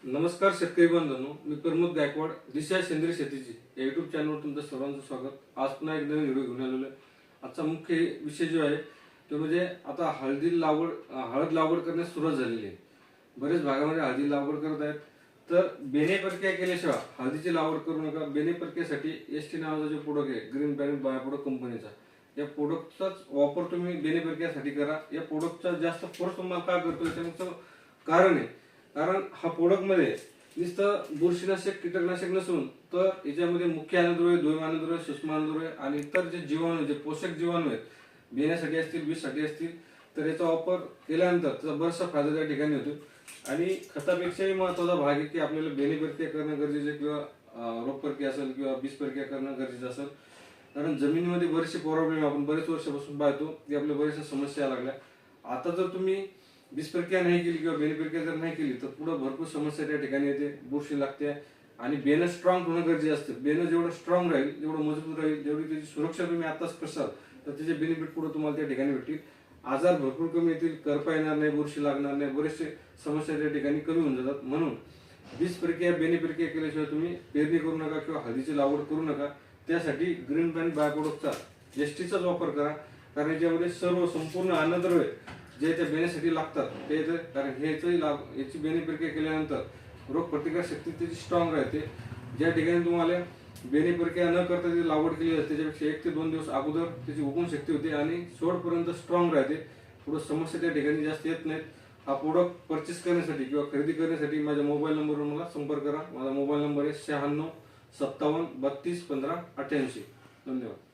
नमस्कार शेतकरी बांधवांनो, मी प्रमोद गायकवाड दिशा सेंद्रिय शेतीची या युट्यूब चॅनलवर तुमचं सर्वांचं स्वागत। आज पुन्हा एक नवीन व्हिडिओ घेऊन आलेलो आहे। आजचा मुख्य विषय जो आहे तो म्हणजे आता हळद लागवड करण्यास सुरुवात झालेली आहे। बरेच भागामध्ये हळदी लागवड करत आहेत, तर बेने प्रक्रिया केल्याशिवाय हळदीची लागवड करू नका। बेने प्रक्रियेसाठी एसटी नावाचा जो प्रोडक्ट आहे, ग्रीन प्लॅनेट बायो प्रोडक्ट कंपनीचा, या प्रोडक्टचाच वापर तुम्ही बेने प्रक्रियेसाठी करा। या प्रोडक्टचा जास्त फोर्स तुम्हाला का करतोय त्याचं कारण आहे, कारण हा प्रोडक्ट मध्ये नुसतं बुरशीनाशक कीटकनाशक नसून तर याच्यामध्ये मुख्य अन्नद्रव्य, द्वैव अन्नद्रव्य, सूक्ष्म अन्नद्रव्य आणि इतर जे जीवाणू, जे पोषक जीवाणू आहेत, बियाण्यासाठी असतील, बीजसाठी असतील, तर याचा वापर केल्यानंतर त्याचा बराचसा फायदा त्या ठिकाणी होतो। आणि खतापेक्षाही महत्त्वाचा भाग आहे की आपल्याला बेने प्रक्रिया करणं गरजेचं आहे, किंवा रोग प्रक्रिया असेल किंवा बीज प्रक्रिया करणं गरजेचं असेल। कारण जमिनीमध्ये बरेचसे प्रॉब्लेम आपण बरेच वर्षापासून पाहतो की आपल्या बऱ्याचशा समस्या लागल्या। आता जर तुम्ही बीज प्रक्रिया नाही केली किंवा बेने प्रक्रिया जर नाही केली तर पुढे भरपूर समस्या त्या ठिकाणी येते, बुरशी लागते आणि बेनं स्ट्रॉंग होणं गरजेचं असतं। बेनं जेवढं स्ट्रॉंग राहील, जेवढं मजबूत राहील, जेवढी त्याची सुरक्षा तुम्ही आताच करसाल तर त्याचे बेनिफिट पुढे तुम्हाला त्या ठिकाणी भेटतील। आजार भरपूर कमी येतील, करपा येणार नाही, बुरशी लागणार नाही, बरेचसे समस्या त्या ठिकाणी कमी होऊन जातात। म्हणून बीज प्रक्रिया, बेने प्रक्रिया केल्याशिवाय तुम्ही पेरणी करू नका किंवा हळदीची लागवड करू नका। त्यासाठी ग्रीन प्लॅनेट बायो प्रोडक्टचा एसटीचाच वापर करा, कारण याच्यामध्ये सर्व संपूर्ण अन्नद्रव्य जे त्या बेण्यासाठी लागतात ते येतं। कारण याची बेने प्रक्रिया केल्यानंतर रोग प्रतिकार शक्ती त्याची स्ट्रॉंग राहते। ज्या ठिकाणी तुम्हाला बेने प्रक्रिया न करता त्याची लागवड केली जाते त्याच्यापेक्षा 1 ते 2 दिवस अगोदर त्याची उगवण शक्ती होते आणि शेवटपर्यंत स्ट्रॉंग राहते, पुढे समस्या त्या ठिकाणी जास्त येत नाहीत। हा प्रोडक्ट परचेस करण्यासाठी किंवा खरेदी करण्यासाठी माझ्या मोबाईल नंबरवर मला संपर्क करा। माझा मोबाईल नंबर आहे 96 57 32 15 88। धन्यवाद।